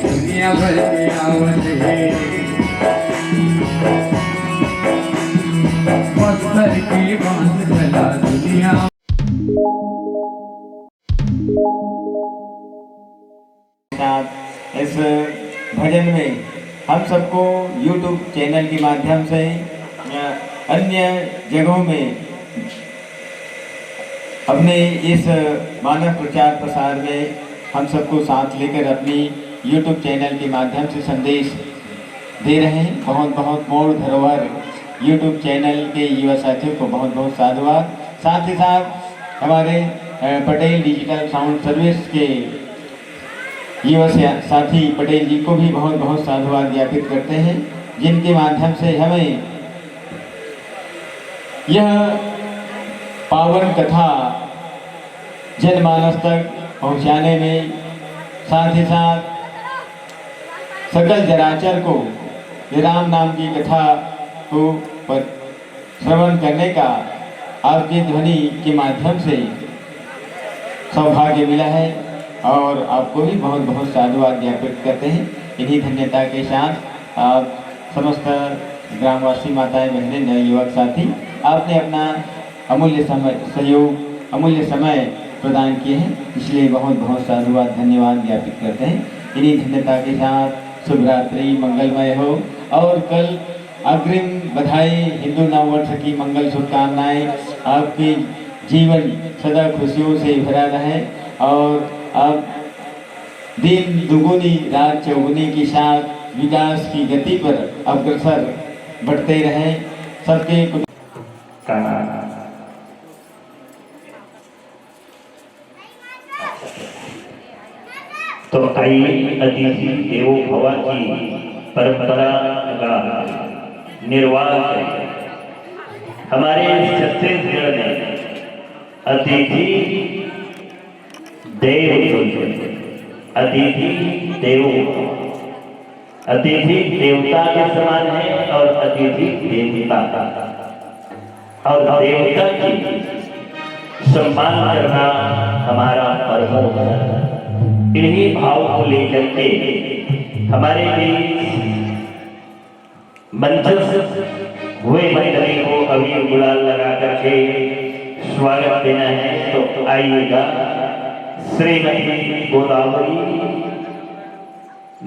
दुनिया भर की आवत है पत्थर की बांध भला दुनिया। इस भजन में हम सबको YouTube चैनल के माध्यम से अन्य जगहों में अपने इस मानव प्रचार प्रसार में हम सबको साथ लेकर अपनी YouTube चैनल के माध्यम से संदेश दे रहे हैं। बहुत बहुत मोड़ धरोहर YouTube चैनल के युवा साथियों को बहुत बहुत साधुवाद। साथ ही साथ हमारे पटेल डिजिटल साउंड सर्विस के युवा साथी पटेल जी को भी बहुत बहुत साधुवाद ज्ञापित करते हैं, जिनके माध्यम से हमें यह पावन कथा जनमानस तक पहुंचाने में, साथ ही साथ सकल चराचर को राम नाम की कथा को श्रवण करने का आपकी ध्वनि के माध्यम से सौभाग्य मिला है और आपको भी बहुत बहुत साधुवाद ज्ञापित करते हैं। इन्हीं धन्यता के साथ आप समस्त ग्रामवासी माताएं बहनें नए युवक साथी आपने अपना अमूल्य समय प्रदान किए हैं, इसलिए बहुत बहुत साधुवाद धन्यवाद ज्ञापित करते हैं। इन्हीं धन्यता के साथ शुभ रात्रि मंगलमय हो और कल अग्रिम बधाई, हिंदू नववर्ष की मंगल शुभकामनाएं। आपकी जीवन सदा खुशियों से भरा रहे और अब दिन दुगुनी रात चौगुनी के साथ विकास की गति पर अग्रसर बढ़ते रहे। सबके तो आइए अतिथि देवो भव की परंपरा का निर्वाह करें। हमारे छत्तीसगढ़ में अतिथि अतिथि देवता के समान है और अतिथि देवता और देवता की सम्मान करना हमारा पर्व है। इन्हीं भाव को लेकर के हमारे मंचस्थ हुए मंडली को अभी गुलाल लगा करके स्वागत देना है। तो आइएगा श्रीमती गोदावरी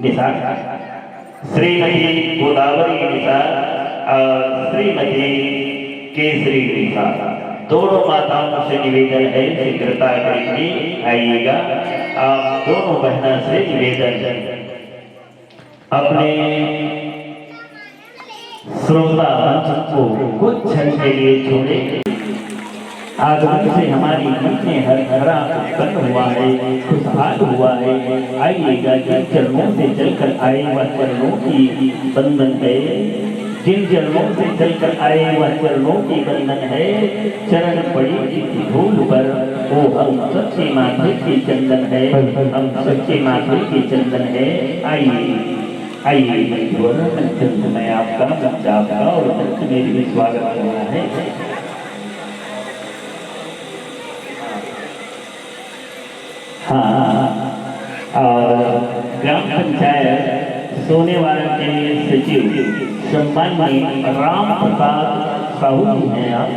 निसार और श्रीमती केसरी निसार, दोनों माताओं से निवेदन है शीघ्रता करेंगे। आइएगा, आप दोनों बहना से निवेदन अपने श्रोता मंच को कुछ क्षण के लिए छोड़े। आगमन से हमारी मन में हरा उत्पन्न हुआ है, खुशहाल हुआ है। आइएगा, जिन चरणों से चलकर आए वह चरणों की बंधन है, जिन चरणों से चलकर आए वह चरणों की बंधन है। चरण पड़ी किसी धूल पर वो हम सच्चे माथे के चंदन है, हम सच्चे माथे के चंदन है। आइए मैं आपका आपका और मेरी भी स्वागत करना है। हाँ, और ग्राम पंचायत सोनेवाला के सचिव सम्माननीय राम प्रसाद साहू हैं। आप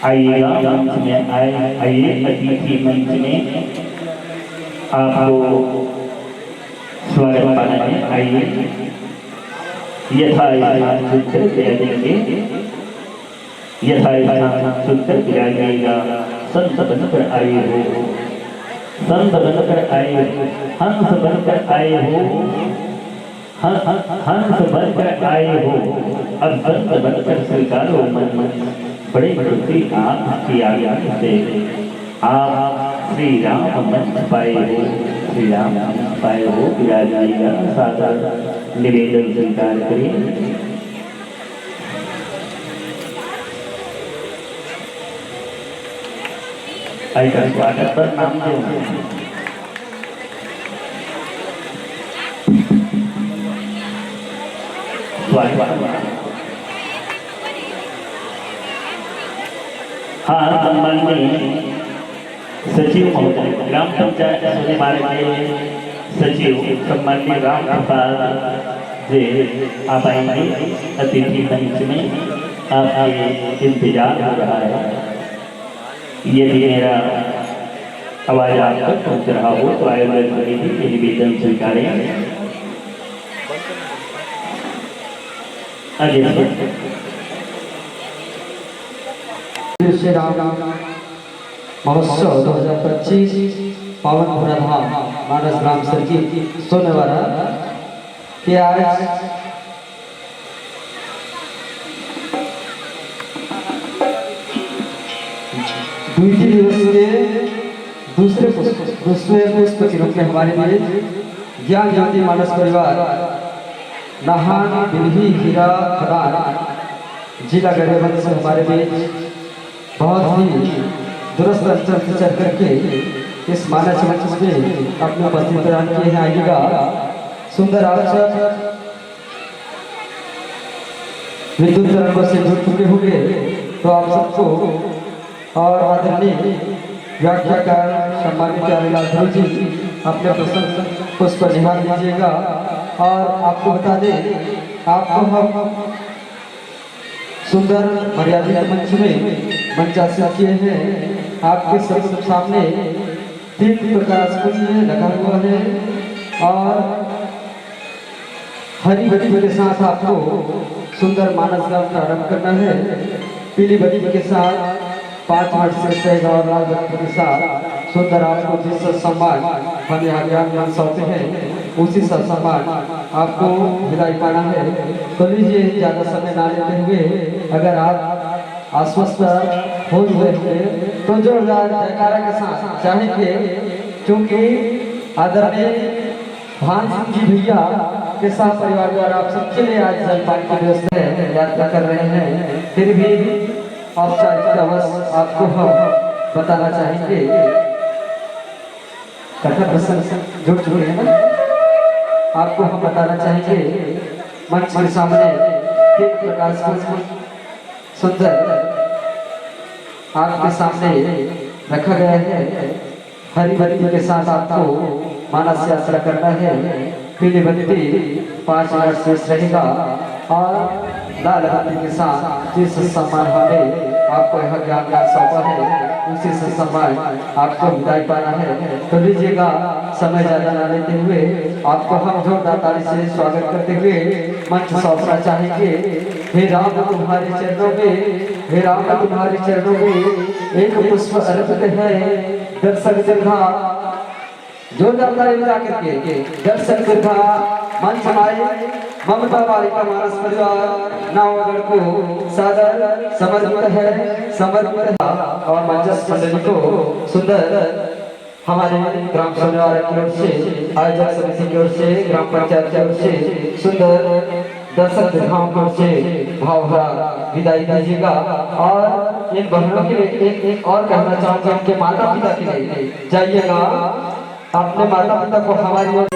आइएगा, मंच में आइए अतिथि मंच में आपको स्वागत पाना है। आइए यथास्थान सुनकर विराजेंगे, यथास्थान सुनकर विराजिएगा। संत बनकर आए हो, संत बनकर आए हो, हंस बनकर आए हो, हंस बनकर आए हो, अब संत बनकर स्वीकारो मन। बड़े बड़े आपकी आज्ञा से आप श्री राम मंच पाए हो, श्री राम पाए हो। विराजिएगा, सादर निवेदन स्वीकार करें। आइए स्वागत पर नाम स्वागत। हाँ, सम्माननीय सचिव महोदय, ग्राम पंचायत सोनेमार के सचिव सम्माननीय राम प्रसाद जी, आप आएंगे अतिथि मंच में, आपके इंतजार हो रहा है। यदि मेरा आवाज आप तक पहुँच रहा हो तो आयोजक समिति के निवेदन स्वीकारें। श्री राम महोत्सव 2025 पावन धूराधाम मानस ग्राम सर्किट सोनेवाड़ा के आज द्वितीय दिवस के दूसरे पुष्प के रूप में हमारे बीच ज्ञान ज्योति मानस परिवार नाहन बिल्ही हीरा खदान जिला गरियाबंद से हमारे बीच बहुत ही दुरुस्त अंचल से चल करके इस मानस मंच में अपने उपस्थित प्रदान किए हैं। आइएगा सुंदर आचरण विद्युत तरंगों से जुड़ चुके होंगे तो आप सबको और आदरणीय व्याख्याकार सम्मानित प्यारेलाल ध्रुव जी अपने प्रसन्न पुष्प निहार लीजिएगा। और आपको बता दें, आपको हम सुंदर मर्यादित मंच में मंचासन किए हैं। आपके सब सामने 3 प्रकाश पुंज लगा हुआ है और हरी बत्ती के साथ आपको सुंदर मानस गान प्रारंभ करना है। पीली बत्ती के साथ 5 मिनट से रहेगा और लाल बत्ती के साथ सुंदर आपको जिस सम्मान हम यहाँ ज्ञान सौंपते हैं उसी सम्मान आपको विदाई पाना है। तो लीजिए, ज़्यादा समय ना लेते हुए अगर आप आश्वस्त हो हुए तो जोरदार जयकारा के साथ चाहेंगे, क्योंकि आदरणीय भान सिंह जी भैया के साथ परिवार द्वारा आप सबके लिए आज जलपान की व्यवस्था है, यात्रा कर रहे हैं। फिर भी औपचारिकता बस आपको हम बताना चाहेंगे, कथा प्रसंग जुड़ चुके हैं ना, आपको हम बताना चाहेंगे मंच के सामने 3 प्रकाश पुष्प सुंदर आपके सामने रखा गया है। हरी बत्ती के साथ आपको मानस यात्रा करना है। पीली बत्ती 5 मिनट शेष रहेगा और लाल बत्ती के साथ जिस सम्मान हमें आपको यह ज्ञान सौंपा है उसी से सम्मान आपको विदाई पाना है। तो लीजिएगा, समय ज्यादा न लेते हुए आपको हम जोरदार ताली से स्वागत करते हुए मंच सौंपना चाहेंगे। हे राम तुम्हारे चरणों में, हे राम तुम्हारे चरणों में एक पुष्प अर्पित है। दर्शक दीर्घा जोरदार ताली बजा करके दर्शक दीर्घा मंच आए ममता बालिका मानस परिवार नावगढ़ को सादर समर्पित है और मंचस्थ मंडली को सुंदर हमारे ग्राम सोनेवाड़ा की ओर से, आयोजक समिति की ओर से, ग्राम पंचायत की ओर से सुंदर दर्शक दीर्घाओं की ओर से भावभरा विदाई दीजिएगा। और इन बहनों के लिए एक और कहना चाहूँगा, उनके माता पिता के लिए जाइएगा, अपने माता पिता को हमारी ओर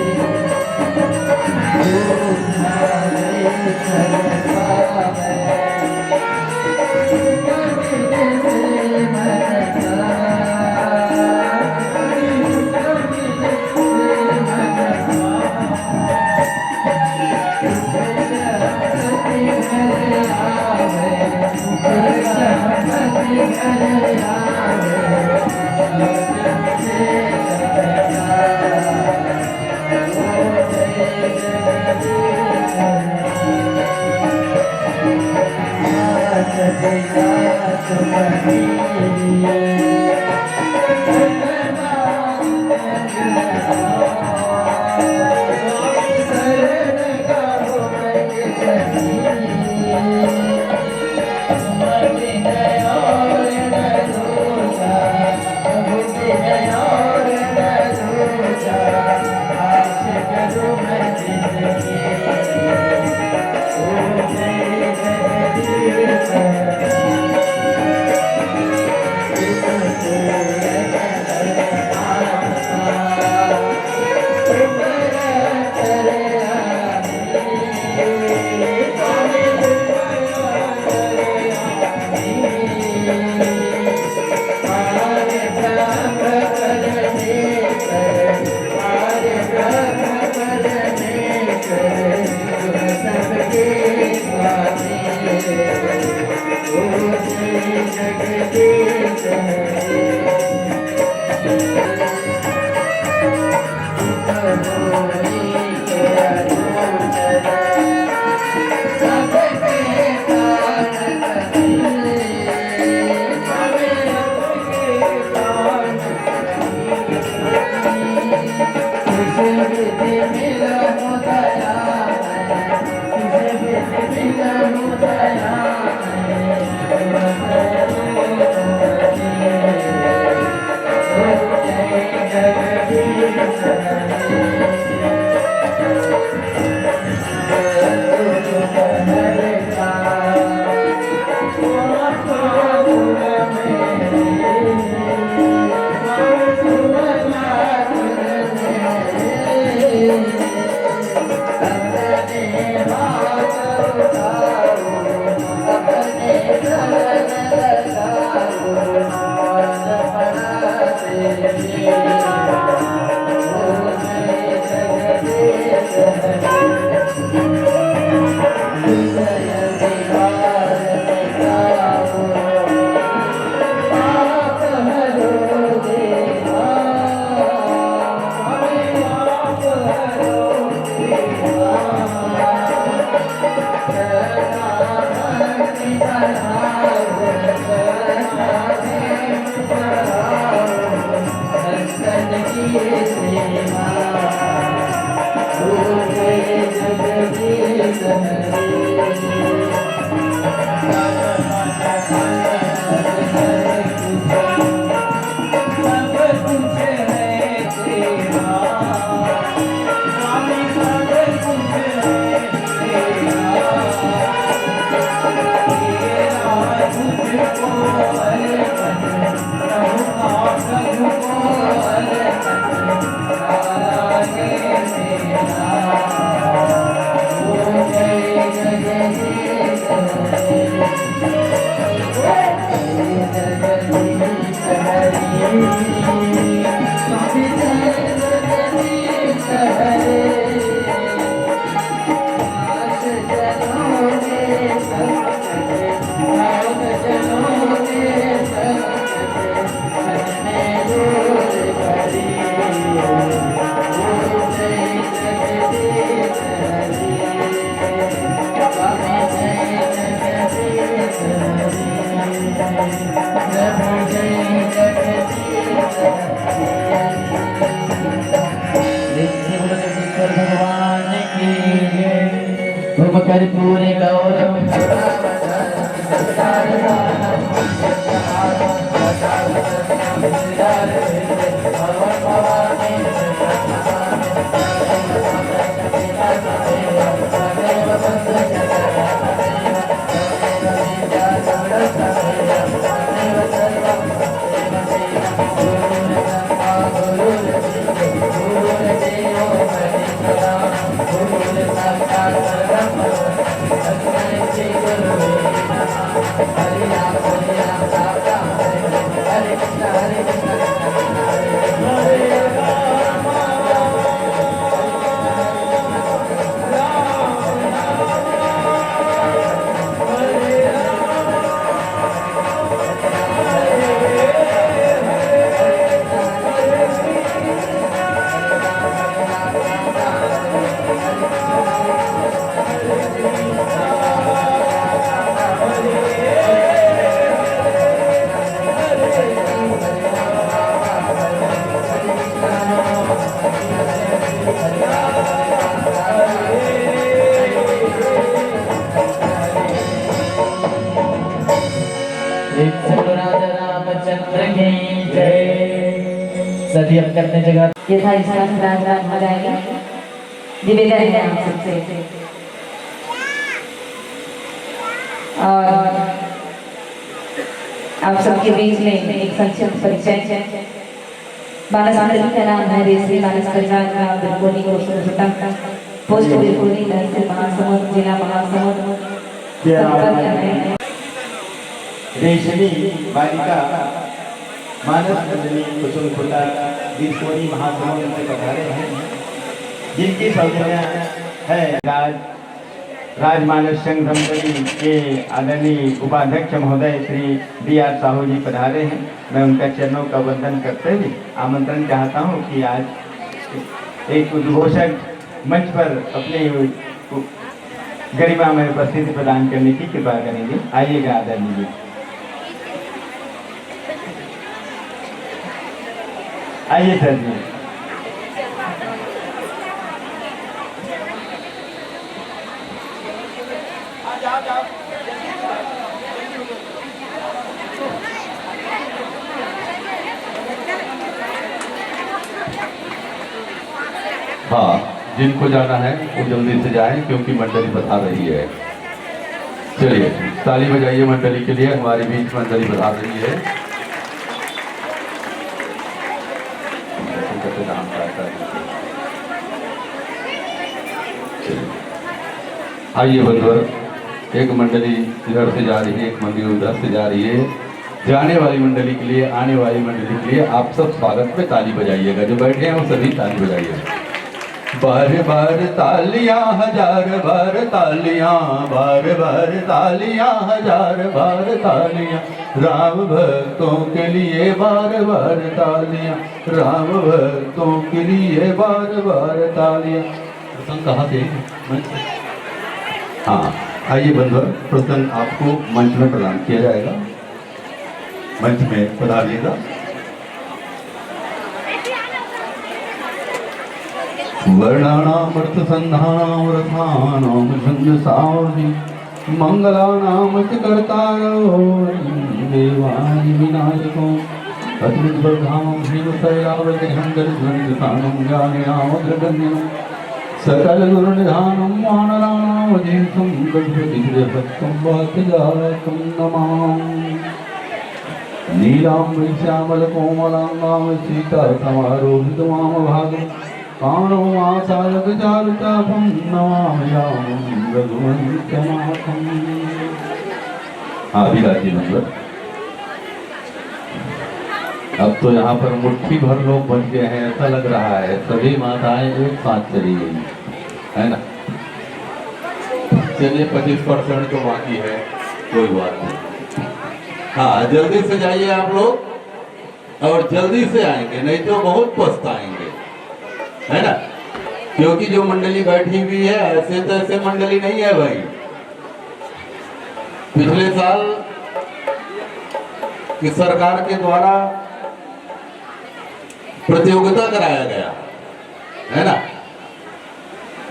जगदीश हरे कर्पूरे गौरव राजा रामचंद्र की जय। सभी अब करते जगह यथा स्थान हो जाएगा। निवेदन है आप सबसे और आप सबके बीच में एक संक्षिप्त परिचय। मानस मंदिर का नाम है श्री मानस परिवार का बिरकोनी कोटा पोस्ट बिरकोनी तहसील महासमुंद जिला महासमुंद। रेशमी बालिका मानस मंडली कुसुमकुटा बिरकोनी महासमुंद से पधारे हैं, जिनकी सौजन्य है राज राजमानस संघ धमतरी के आदरणीय उपाध्यक्ष महोदय श्री D.R. साहू जी पधारे हैं। मैं उनका चरणों का वंदन करते हुए आमंत्रण चाहता हूं कि आज एक उद्घोषक मंच पर अपने गरिमा में उपस्थिति प्रदान करने की कृपा करेंगे। आइएगा आदरणीय जी। आइए सर जी। हाँ, जिनको जाना है वो जल्दी से जाएं क्योंकि मंडली बता रही है। चलिए ताली बजाइए मंडली के लिए। हमारे बीच मंडली बता रही है। आइए बंधुवर, एक मंडली इधर से जा रही है, एक मंडली उधर से जा रही है। जाने वाली मंडली के लिए, आने वाली मंडली के लिए आप सब स्वागत में ताली बजाइएगा। जो बैठे हैं वो सभी ताली बजाइएगा। बार बार तालियां, हजार बार तालियां, बार बार तालियां, हजार बार तालियां, राम भक्तों के लिए बार बार तालियां, राम भक्तों के लिए बार बार तालियां। प्रसंग कहाँ थे? हाँ, आइए बंधुवर, प्रसंग आपको मंच में प्रदान किया जाएगा। मंच में पधारिएगा। वर्णानामर्थ संधानाम रथानाम छंद सावधि मंगलानाम च कर्तारो देवानि विनायको अद्भुत बलधामं भीम शैलावतिहंकर ध्वनिधानं ज्ञानिनामग्रगण्यं सकल गुरु निधानं वानराणाम जीवं गणपतिभक्तं वाक्यजातं नमामि। नीलाम्बरी श्यामल कोमलांगां सीता समारोहित वाम भागं काणो आसारक चारुतापं नमाम्यामं रघुवंशनाथं। अभिलाषी नंबर। अब तो यहाँ पर मुट्ठी भर लोग बच गए हैं, ऐसा लग रहा है। सभी माताएं एक साथ चली गई है ना। चलिए 25% तो बाकी है, कोई बात नहीं। हाँ, जल्दी से जाइए आप लोग और जल्दी से आएंगे, नहीं तो बहुत पछताएंगे, है ना। क्योंकि जो मंडली बैठी हुई है ऐसे तो ऐसे मंडली नहीं है भाई। पिछले साल की सरकार के द्वारा प्रतियोगिता कराया गया है ना,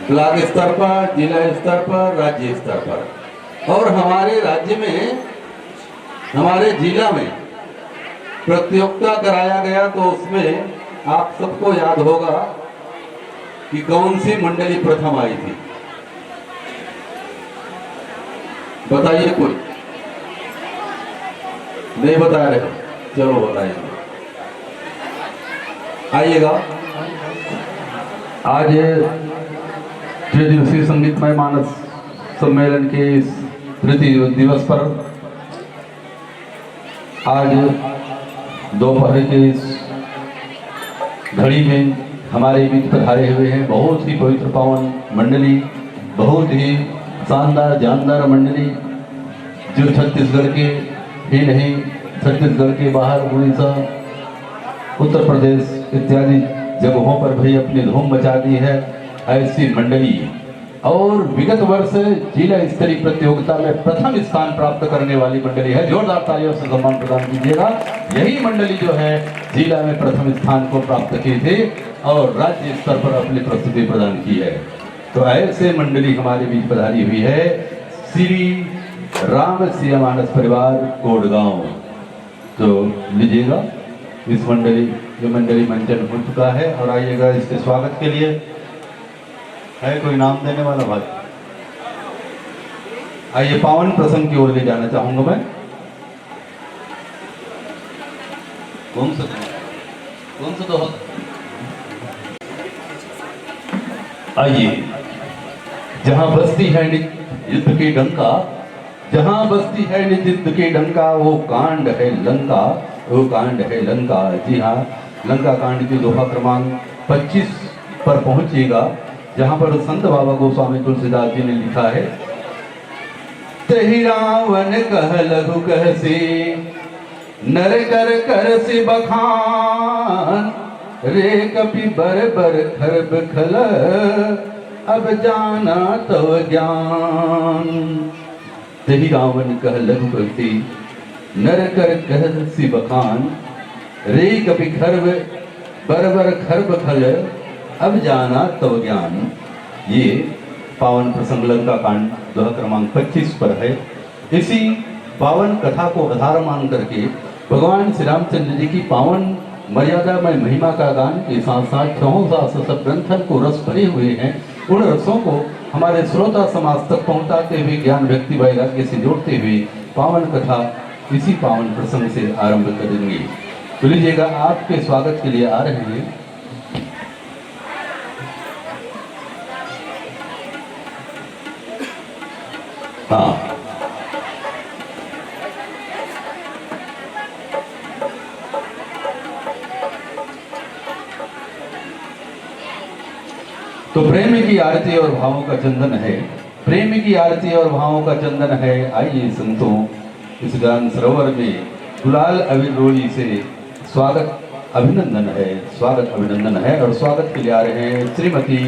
ब्लॉक स्तर पर, जिला स्तर पर, राज्य स्तर पर। और हमारे राज्य में, हमारे जिला में प्रतियोगिता कराया गया तो उसमें आप सबको याद होगा कि कौन सी मंडली प्रथम आई थी। बताइए, कोई नहीं बता रहे? चलो बताइए, आइएगा। आज त्रिदिवसीय संगीतमय मानस सम्मेलन के इस तृतीय दिवस पर आज दोपहर के इस घड़ी में हमारे बीच पधारे हुए हैं बहुत ही पवित्र पावन मंडली, बहुत ही शानदार जानदार मंडली, जो छत्तीसगढ़ के ही नहीं, छत्तीसगढ़ के बाहर उड़ीसा, उत्तर प्रदेश इत्यादि जगहों पर भी अपनी धूम मचा दी है ऐसी मंडली। और विगत वर्ष जिला स्तरीय प्रतियोगिता में प्रथम स्थान प्राप्त करने वाली मंडली है। जोरदार तालियों से सम्मान प्रदान कीजिएगा। यही मंडली जो है जिला में प्रथम स्थान को प्राप्त की थी और राज्य स्तर पर अपनी प्रस्तुति प्रदान की है। तो ऐसे मंडली हमारे बीच पधारी हुई है श्री राम सिया मानस परिवार कोडगांव। तो लीजिएगा इस मंडली, जो मंडली मंचन हो चुका है, और आइएगा इसके स्वागत के लिए। है कोई नाम देने वाला भाई? आइए पावन प्रसंग की ओर ले जाना चाहूंगा मैं। कौन सा तो आइए, जहां बसती है युद्ध की डंका, जहां बसती है युद्ध की डंका, वो कांड है लंका, वो कांड है लंका। जी हाँ, लंका कांड की दोहा क्रमांक 25 पर पहुंचिएगा, जहां पर संत बाबा गोस्वामी तुलसीदास जी ने लिखा है तहि रावण कह लघु कहसी नर कर कर से बखान रे कपि बर बर खरब खल अब जाना तव ज्ञान। तहि रावण कह लघु कहसी नर कर कहसी बखान रे कपि खरब बर बर खरब खल अब जाना तव ज्ञान। ये पावन प्रसंग लंका कांड दोहा क्रमांक 25 पर है। इसी पावन कथा को आधार मान करके भगवान श्री रामचंद्र जी की पावन मर्यादामय महिमा का गान के साथ साथ सब ग्रंथन को रस भरे हुए हैं। उन रसों को हमारे श्रोता समाज तक पहुंचाते हुए ज्ञान व्यक्ति वैराग्य से जोड़ते हुए पावन कथा इसी पावन प्रसंग से आरंभ करेंगे। तो लीजिएगा, आपके स्वागत के लिए आ रहे हैं तो प्रेम की आरती और भावों का चंदन है, प्रेम की आरती और भावों का चंदन है। आइए संतों, इस गान सरोवर में गुलाल अबीर रोली से स्वागत अभिनंदन है, स्वागत अभिनंदन है। और स्वागत के लिए आ रहे हैं श्रीमती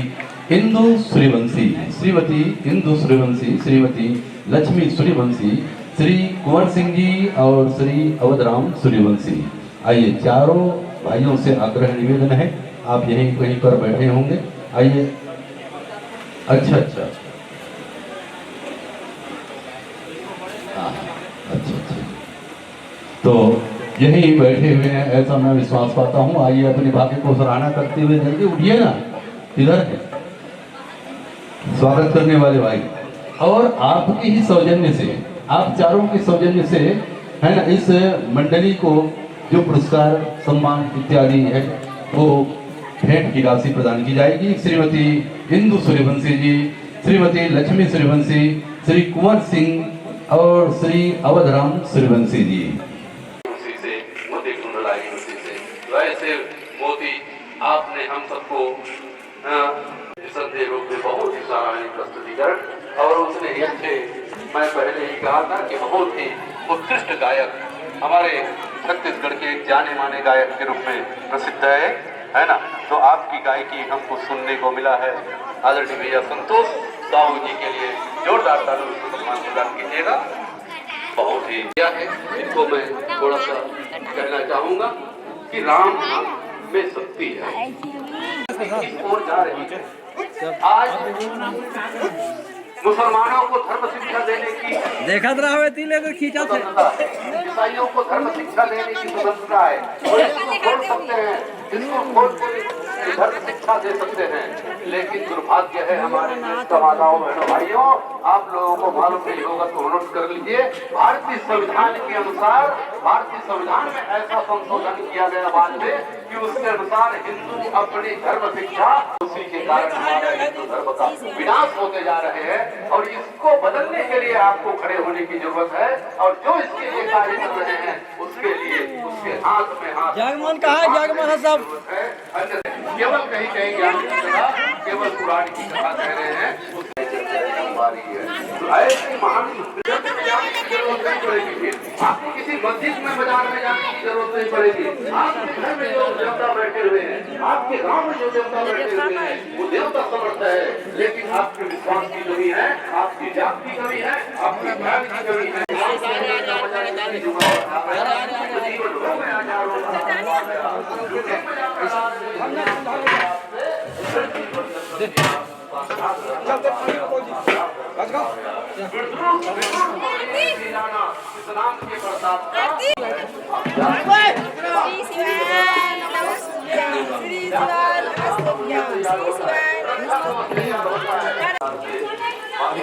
इंदु सूर्यवंशी, श्रीमती इंदु सूर्यवंशी, श्रीमती लक्ष्मी सूर्यवंशी, श्री कुंवर सिंह जी और श्री अवधराम सूर्यवंशी। आइए, चारों भाइयों से आग्रह निवेदन है, आप यहीं कहीं पर बैठे होंगे। आइए, अच्छा, हाँ, अच्छा। तो यहीं बैठे हुए हैं ऐसा मैं विश्वास पाता हूँ। आइए, अपने भाग्य को सराहना करते हुए जल्दी उठिए ना, इधर है स्वागत करने वाले भाई। और आपकी ही सौजन्य से, आप चारों के सौजन्य से है ना, इस मंडली को जो पुरस्कार सम्मान इत्यादि है वो भेंट की राशि प्रदान की जाएगी। श्रीमती इंदु सूर्यवंशी जी, श्रीमती लक्ष्मी सूर्यवंशी, श्री कुंवर सिंह और श्री अवधराम सूर्यवंशी जी। उसी से मोती कुंडलाई, उसी से वैसे मोती आपने हम सबको संदेह रूप में बहुत ही सराहनीय प्रस्तुति कर, और उसने ही अच्छे, मैं पहले ही कहा था कि बहुत ही उत्कृष्ट गायक, हमारे छत्तीसगढ़ के एक जाने माने गायक के रूप में प्रसिद्ध है ना। तो आपकी गायकी हमको सुनने को मिला है। आदरणीय भैया संतोष साहू जी के लिए जोरदार तालियों से सम्मान प्रदान कीजिएगा। बहुत ही क्या है, इनको मैं थोड़ा सा कहना चाहूंगा कि राम में शक्ति है, इस ओर जा रही है। आज मुसलमानों को धर्म शिक्षा देने की देखा रहा तीले को खींचा थे, ईसाइयों को धर्म शिक्षा देने की स्वतंत्रता है, वो इसको खोल सकते हैं, इसको खोल के धर्म शिक्षा दे सकते हैं। लेकिन दुर्भाग्य है हमारे देश का माताओं बहनों भाइयों, आप लोगों को मालूम नहीं होगा तो नोट कर लीजिए। भारतीय संविधान के अनुसार, भारतीय संविधान में ऐसा संशोधन किया गया बाद में कि उसके अनुसार हिंदू अपनी धर्म शिक्षा, उसी के कारण हमारा हिंदू धर्म का विनाश होते जा रहे हैं। और इसको बदलने के लिए आपको खड़े होने की जरूरत है, और जो इसके लिए कार्य कर रहे हैं उसके लिए उसके हाथ में हाथ जागमन कहा है, जागमन साहब केवल कहीं ज्ञान की कथा, केवल पुराण की कथा कह रहे हैं, उसमें ऐसी महान जरूरत नहीं पड़ेगी। आपको किसी मस्जिद में बाजार में जाने की जरूरत नहीं पड़ेगी। आपके घर में जो देवता बैठे हुए हैं, आपके गांव में जो देवता बैठे हुए हैं, वो देवता समर्थ है। लेकिन आपके विश्वास की कमी है, आपकी जात की कमी है, आपकी ज्ञान की कमी है।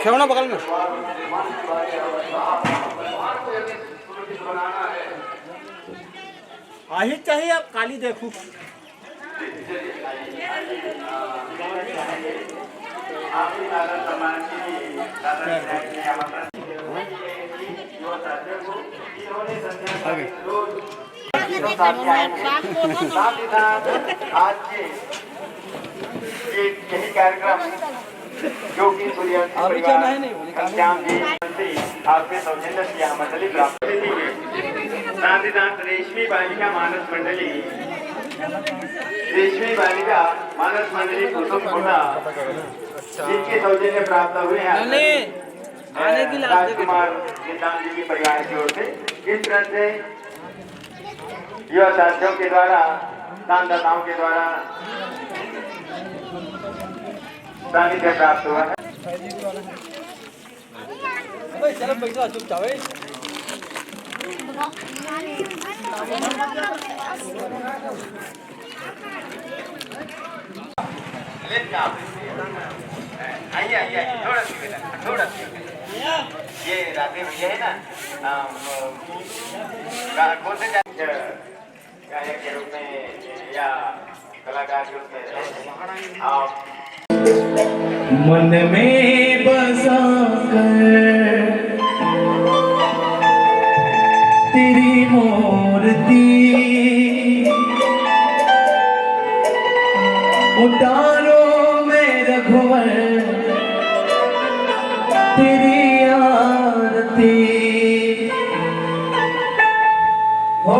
ना बगल में आही चाहिए, आप काली देखो साथ ही साथ आज के यही कार्यक्रम जो कि सूर्य श्याम जी आपके सौजन्य से यह मंडली प्राप्त हुई है। साथ ही साथ रेशमी बालिका मानस मंडली, रेशमी बालिका मानस मंडली कुसुम कोटा जिनके सौजन्य प्राप्त हुए हैं राजकुमार निशान जी की परिवार की ओर से। इस तरह से युवा साथियों के द्वारा, दानदाताओं के द्वारा सानिध्य प्राप्त हुआ है। आइए आइए आइए, थोड़ा सी बेटा, थोड़ा सी। ये राधे भैया है ना, कौन से गायक के रूप में या कलाकार के रूप में आप मन में बसा कर तेरी मूर्ति उतारो मैं रघुवर तेरी आरती हो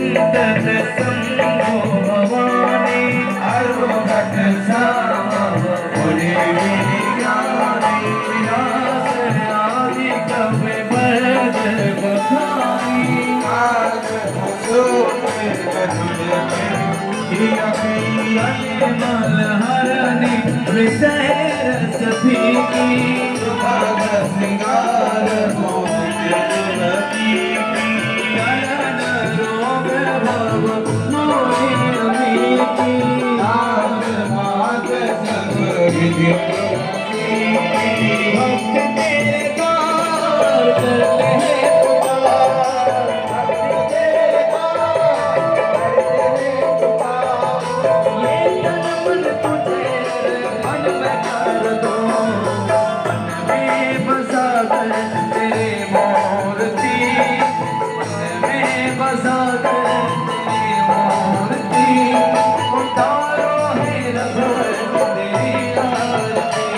संतत शंभो भवानी हरो घट श्याम मुनि ज्ञानी विनाश आदि कवि वैद बखानी आज मल हरणी विषय रस फीकी सुभग श्रृंगार मोती अनन रोग भव मोहि अमीकी नाम माग सब विधि भक्त तेरे कार करते हैं पुकार भक्त तेरे कार करते हैं पुकार ये तन मन तुझे मन में कर दो मन में बसा कर तेरे मूर्ति मन में बसा कर तेरी मूर्ति उतारो है रघुवर तेरी आरती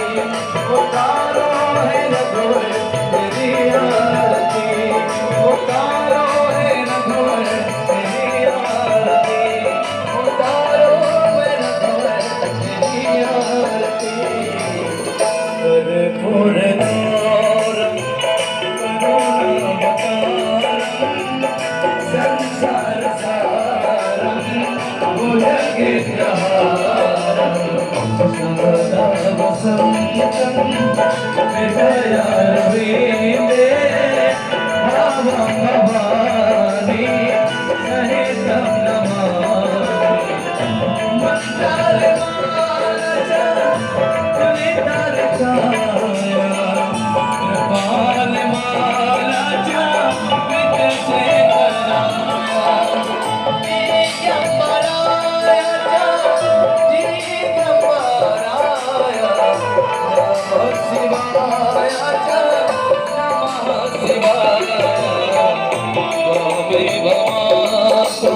उतारो है रघुवर तेरी आरती उतारो है रघुवर तेरी आरती उतारो है रघुवर तेरी आरती कर्पूर गौरम करुणावतारम संसार सारम भुजगेन्द्रहारम सदा वसंतम हृदयारविंदे भावं भवानी सहितं नमामि मंगलमाला ललितार्काया कृपालमाला च विकसेकराया दिगंबराय च दिगंबराय नमः शिवाय च नमः शिवाय त्वमेव मातु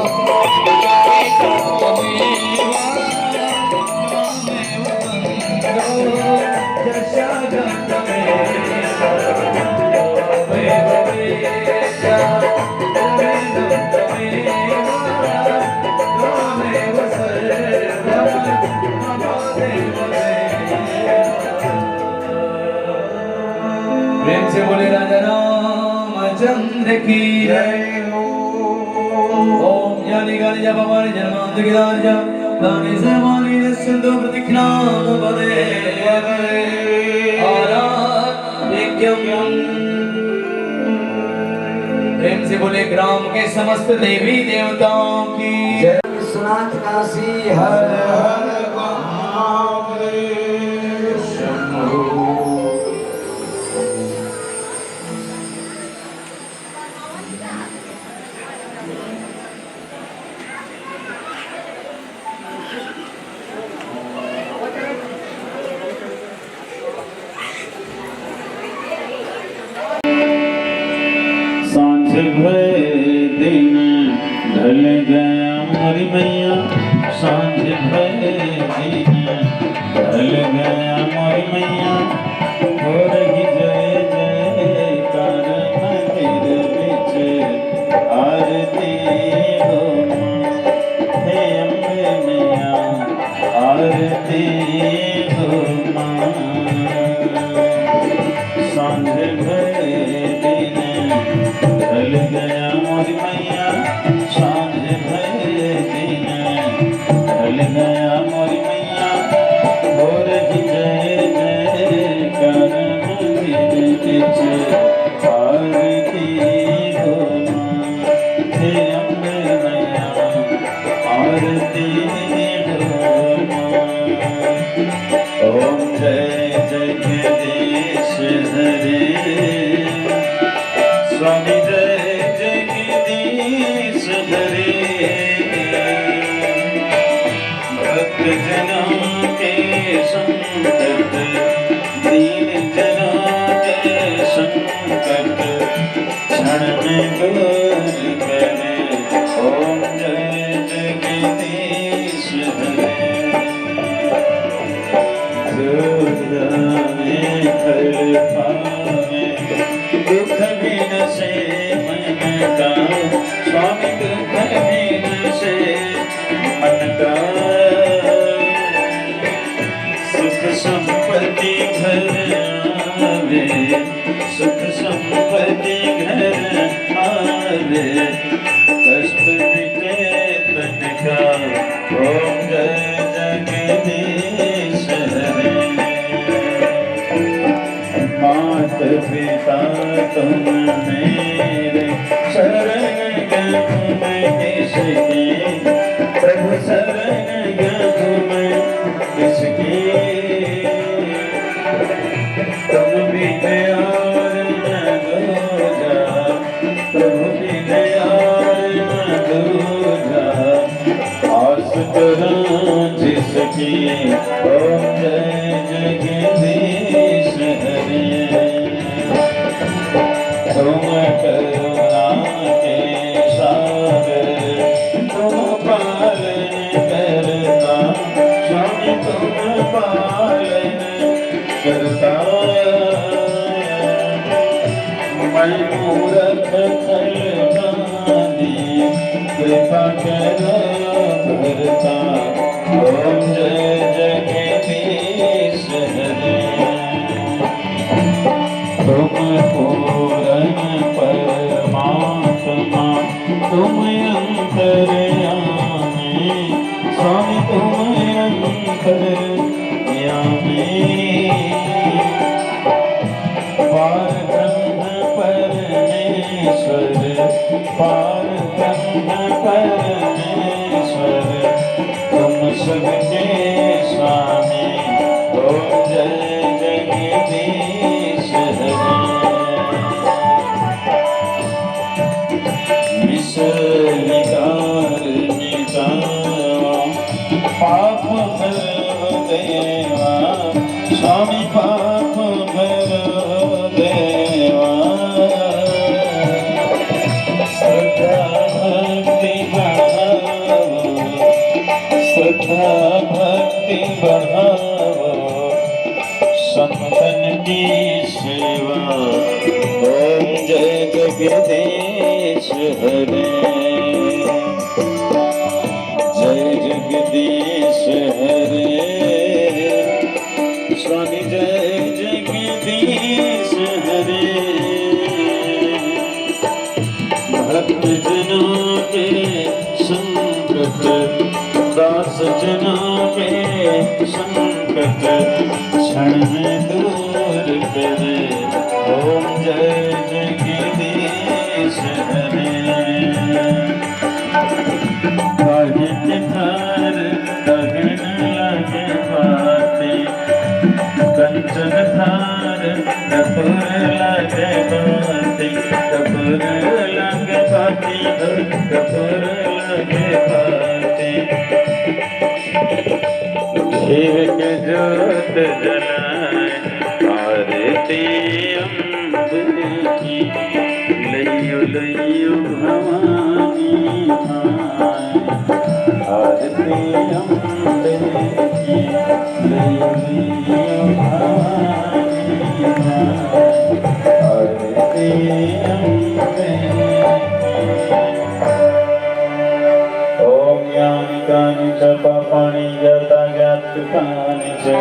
प्रेम से बोले राजा रामचंद्र की जय हो। ओम ज्ञानी गानी जप हमारे जन्मांत की दार्या दानी से मानी सिंधु प्रतिज्ञान बदे आराध्यम। प्रेम से बोले ग्राम के समस्त देवी देवताओं की जय। विश्वनाथ काशी हर हर महादेव शंभो। सांझ भय दिन ढल गया मोरी मैया सांझ भय दिन ढल गया मोरी मैया हो रही जय जयकार मंदिर बिच आरती हो माँ हे अम्बे मैया आरती हो माँ सांझ भय दिन ढल गया मोरी मैया सांझ भय दिन ढल गया मोरी मैया हो रही जय जयकार मंदिर बिच आरती हो माँ हे अम्बे मैया आरती हो माँ। ओम जय जगदीश हरे स्वामी जय जगदीश हरे भक्त जनों के संकट दीन जनों के संकट क्षण में दूर करे। ओम जय जगदीश हरे दुख बिन से मन का स्वामी दुख बिन पिता तुम मेरे शरण तुम किसके प्रभु शरण तुम किसके तुम बिन और न दूजा प्रभु बिन और न दूजा आस करूं जिसकी ओम जय जगदीश हरे तुम करुणा के सागर तुम पालन करता स्वामी तुम पालन करता मैं मूरख खलगानी कृपा करो भरता ओम जय जगदीश हरे तुम पूर्ण परमात्मा तुम अंतर्यामी स्वामी तुम अंतर्यामी पार ब्रह्म परमेश्वर पार ब्रह्म परमेश्वर तुम सबके स्वामी ओम जय जगदीश हरे विषविकार मिटावा पाप भरो देवा स्वामी पाप भरो देवा श्रद्धा भक्ति बढ़ावो श्रद्धा भक्ति बढ़ावो संतन की सेवा ओम जय जगदीश हरे जय जगदीश हरे स्वामी जय जगदीश हरे भक्त जनों के संकट दास जनों के संकट क्षण में दूर करे ओम जय जगदीश हरे काहिन थार गगन लगे पाते कंचन थार कपूर लगे पाते कपूर लगे पाते कपूर लगे पाते शिव के जोत जलाए आरती अम्बर की लइयो लइयो भवानी आरती अम्बर की लइयो लइयो भवानी आरती ओम यानि कानि च पापानि यथा ज्ञातकानि च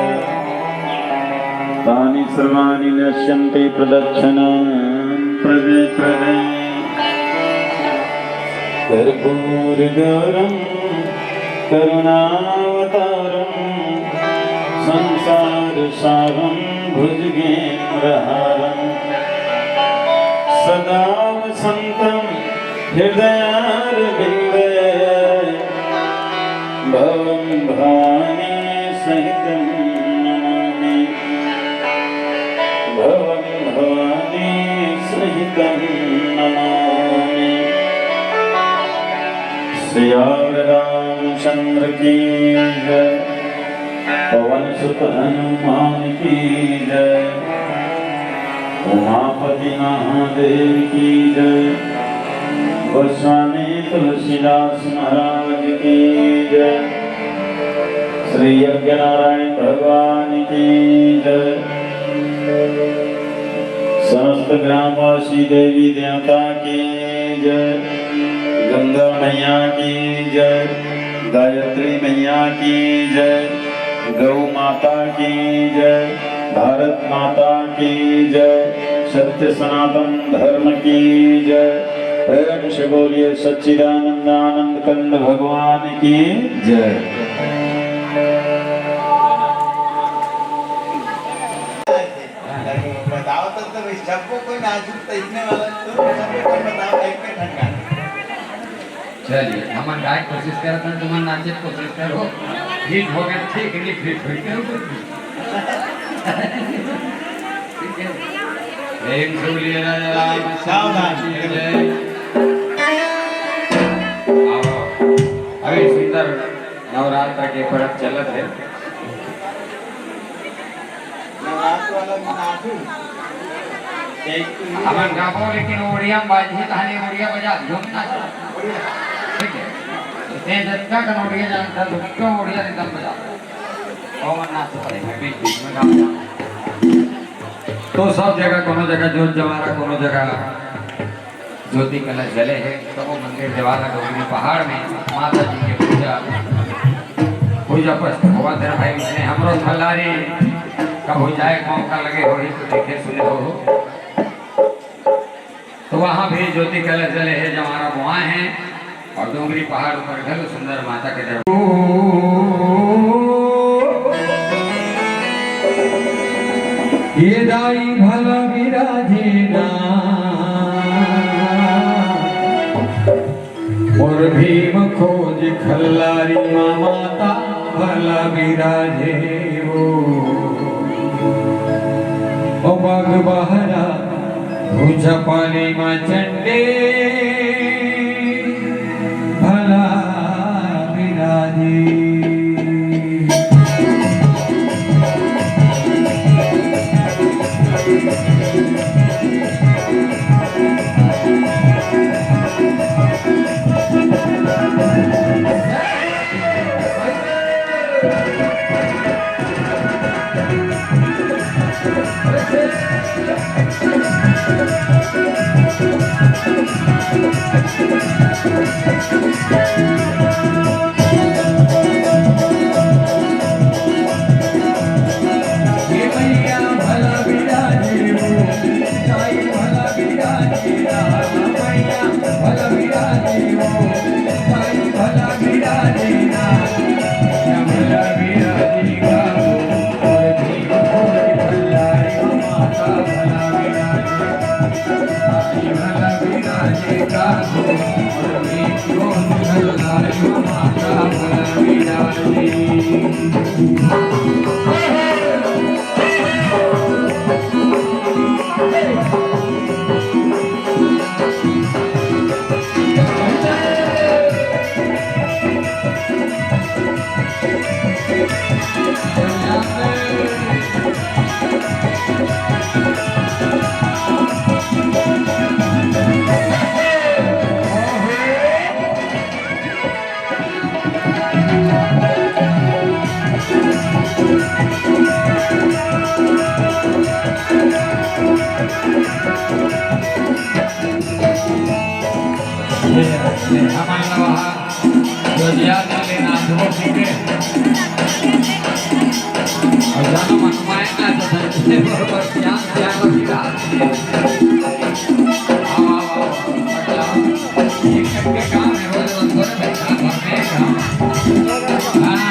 तानि सर्वाणि नश्यन्ति प्रदक्षिणां प्रदे प्रदे कर्पूरगौरं करुणावतारं संसारसारं भुजगेन्द्रहारं सदा वसन्तं हृदयारविन्दे भवं भवानी सहितं नमामि भवं भवानी सहितं नमामि सियावर रामचंद्र की जय पवन सुत हनुमान की जय उमापति महादेव की जय गोस्वामी तुलसीदास महाराज की जय श्री यज्ञ नारायण भगवान की जय समस्त ग्रामवासी देवी देवता की जय गंगा मैया की जय गायत्री मैया की जय गौ माता की जय भारत माता की जय सत्य सनातन धर्म की जय प्रेम से बोलिए सच्चिदानंद आनंद कंद भगवान की जय। दावत नाजुक देखने वाला तो कोई बताओ एक के ढंगा। चलिए हम गाय कोशिश करते हैं, तुम नाचे कोशिश करो, हिट हो गया ठीक नहीं, फिर ठीक है। एक सूर्य राम सावधान। अभी सुंदर नवरात्र के पर्व चलत है। नवरात्र वाला नाचू हमन गाबो लेकिन ओडिया बाजी कहानी ओडिया बजा झूम नाच ठीक है। ते जत्ता का ओडिया जानता तो ओडिया रिदम बजा और नाच पड़ेगा बीच बीच में गाओ। तो सब जगह कोनो जगह जोत जवारा, कोनो जगह ज्योति कलश जले है। तो वो मंदिर देवाला डोगरी पहाड़ में माता जी के पूजा पर होगा तेरा भाई ने हमरो थल्लारी कब हो जाए मौका लगे हो ही तो देखे सुने हो। तो वहाँ भी ज्योति कलश जले है, जवारा बुआएं हैं और डोंगरी पहाड़ पर घर सुंदर माता के दरबार। ये दाई भला विराजे ना और भीम खोज खल्लारी माता भला विराजे वो ओ बाग बहरा भूजा पाली माँ चंडे भला विराजे। हमारा वहाँ जो ज्यादा लेना तो ठीक है और जानो मनमाए ना तो धरती बराबर ध्यान ध्यान रखिएगा। आओ एक करके काम है रोज रोज थोड़े बैठा करते हैं काम। हाँ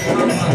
Hare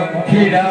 पंखीड़ा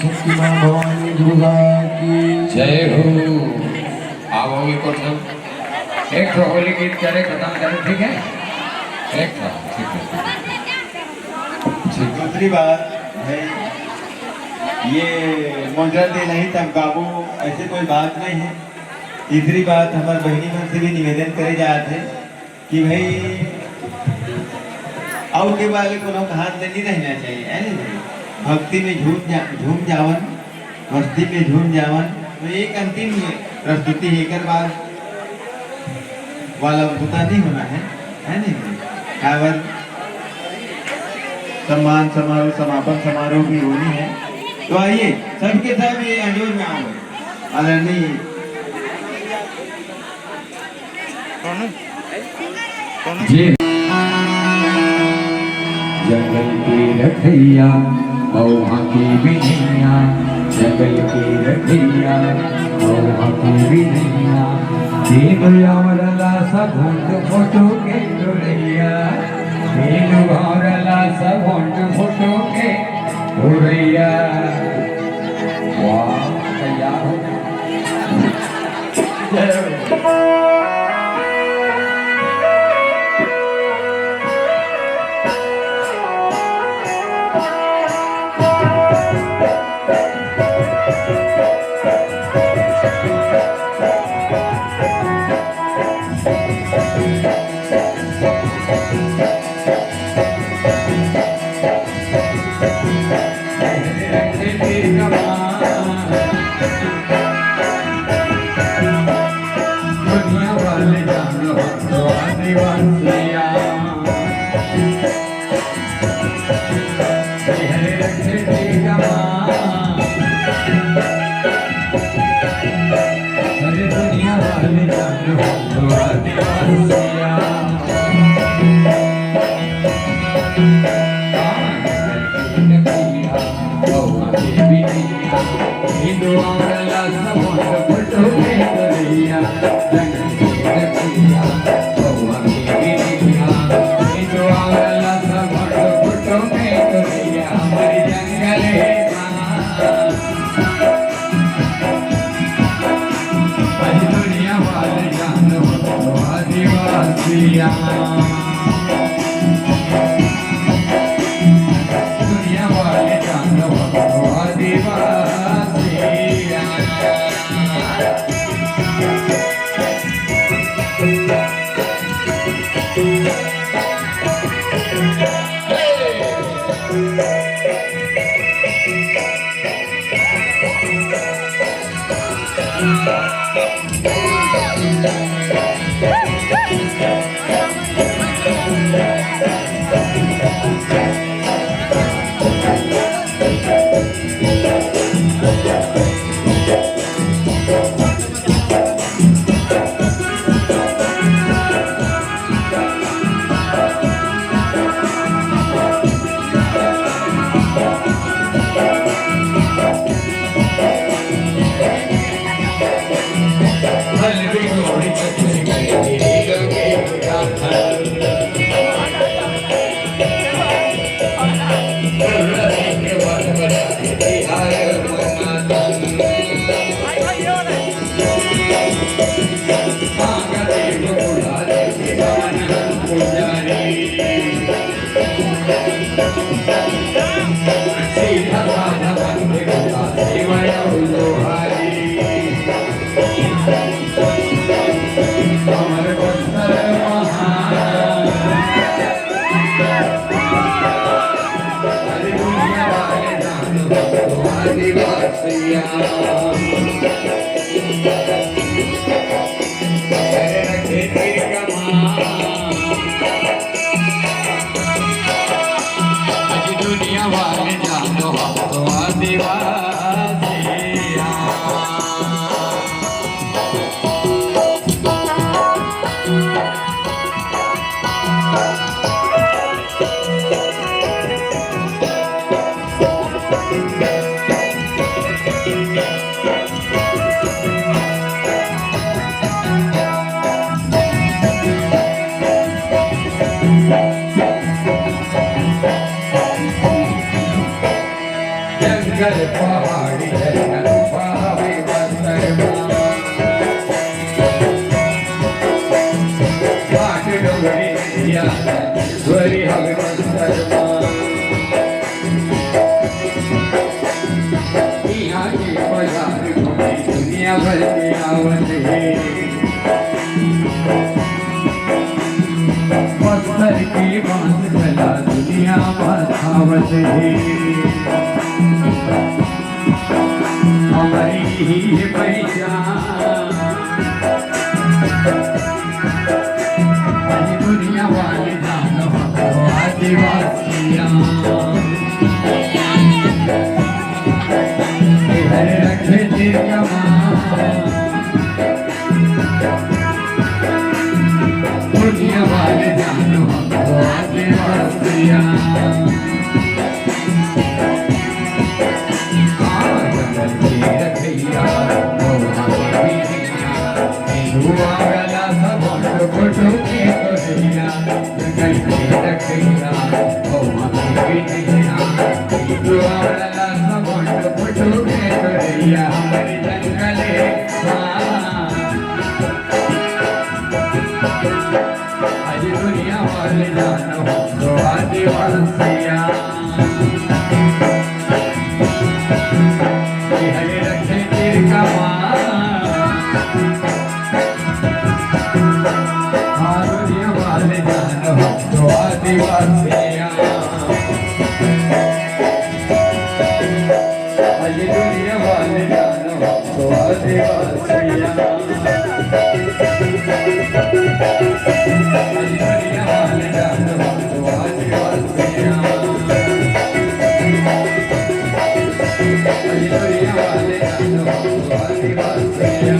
शक्तिमान भवानी दुर्गा की जय हो। आओगे को सब एक तो होली गीत करे खत्म करे, ठीक है? एक तो ठीक है। दूसरी बात है, ये मुद्रा दे नहीं तब बाबू ऐसे कोई बात नहीं है। तीसरी बात हमारे बहनी मन से भी निवेदन करे जाते कि भाई और के वाले को लोग हाथ नहीं रहना चाहिए, है नहीं? भक्ति में झूम जावन, मस्ती में झूम जावन। तो एक अंतिम प्रस्तुति एक बार वाला होता नहीं होना है नहीं? कावर सम्मान समारोह समापन समारोह भी होनी है, तो आइए सबके सब ये हजूर में आओ। आदरणीय जी जंगल की रखैया मऊहा की बिनैया, जंगल की रखैया मऊहा की बिनैया, दीन आवरला सघोंट फोटो के डोरैया, दीन आवरला सघोंट फोटो के डोरैया। वाह तैयार हो आदिवासिया रखे तीर आज दुनिया वाले जानो तो आदिवासिया जंगल पहाड़ी जंगल पहाड़ी बाट डोंगरी स्वरी हवे यहाँ की बाजार घूमी दुनिया भर की आवत है बस्तर की बात भला दुनिया बसावत है हमारी ही पहचान दुनिया वाले जानो आदिवासिया रखे तीर दुनिया वाले जानो आदिवासिया आज दुनिया वाले जानो तो आदिवासिया हरे रखे तीर दुनिया वाले जानो तो आदिवासिया आज दुनिया वाले जानो तो आदिवासिया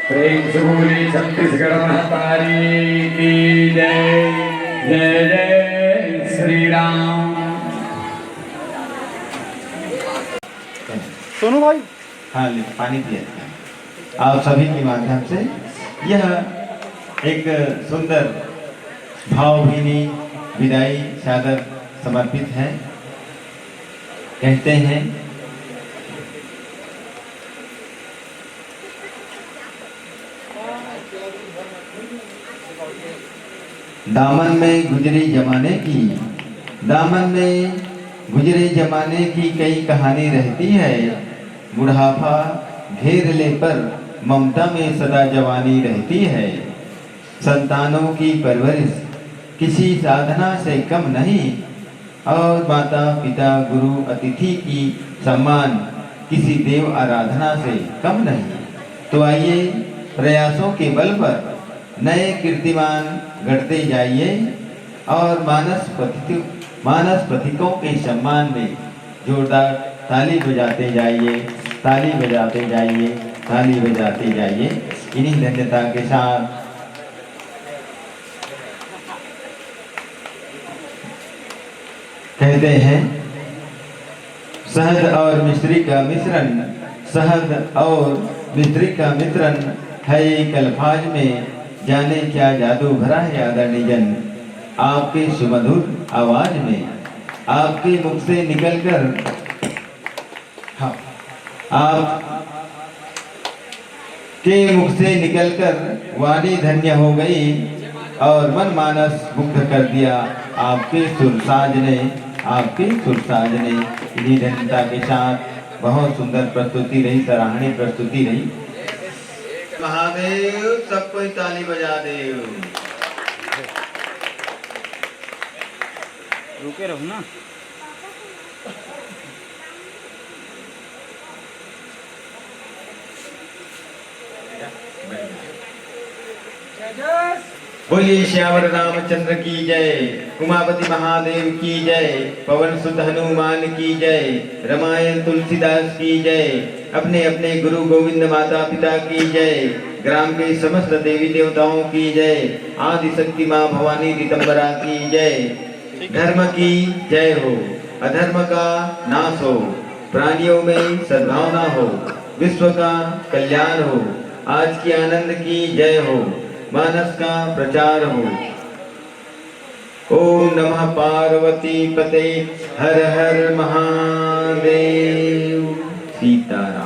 प्रेम से बोले छत्तीसगढ़ महातारी की जय जय जय श्री राम। सोनू भाई हाँ पानी पिए आप सभी के माध्यम से यह एक सुंदर भावभीनी विदाई सादर समर्पित है। कहते हैं दामन में गुजरे जमाने की कई कहानी रहती है। बुढ़ापा घेर ले पर ममता में सदा जवानी रहती है। संतानों की परवरिश किसी साधना से कम नहीं और माता पिता गुरु अतिथि की सम्मान किसी देव आराधना से कम नहीं। तो आइए प्रयासों के बल पर नए कीर्तिमान गढ़ते जाइए और मानस पथिकों के सम्मान में जोरदार ताली बजाते जाइए, ताली बजाते जाइए, ताली बजाते जाइए। इन्हीं धन्यता के साथ कहते हैं शहद और मिश्री का मिश्रण, शहद और मिश्री का मिश्रण है एक अल्फाज में, जाने क्या जादू भरा है आदरणीय जन आपके सुमधुर आवाज में। आपके मुख से निकलकर आपके मुख से निकलकर वाणी धन्य हो गई और मन मानस मुग्ध कर दिया आपके सुरसाज ने, आपके सुरसाज ने। इन्हीं धन्यता के साथ बहुत सुंदर प्रस्तुति रही, सराहनीय प्रस्तुति रही। महादेव सब कोई ताली बजा दे। रुके रहो ना। बोलिए श्यावर रामचंद्र की जय, उमापति महादेव की जय, पवन सुत हनुमान की जय, रामायण तुलसीदास की जय, अपने अपने गुरु गोविंद माता पिता की जय, ग्राम के समस्त देवी देवताओं की जय, आदि शक्ति माँ भवानी रितंबरा की जय। धर्म की जय हो, अधर्म का नाश हो, प्राणियों में सद्भावना हो, विश्व का कल्याण हो, आज की आनंद की जय हो, मानस का प्रचार हो। ओम नमः पार्वती पते, हर हर महादेव। सीताराम।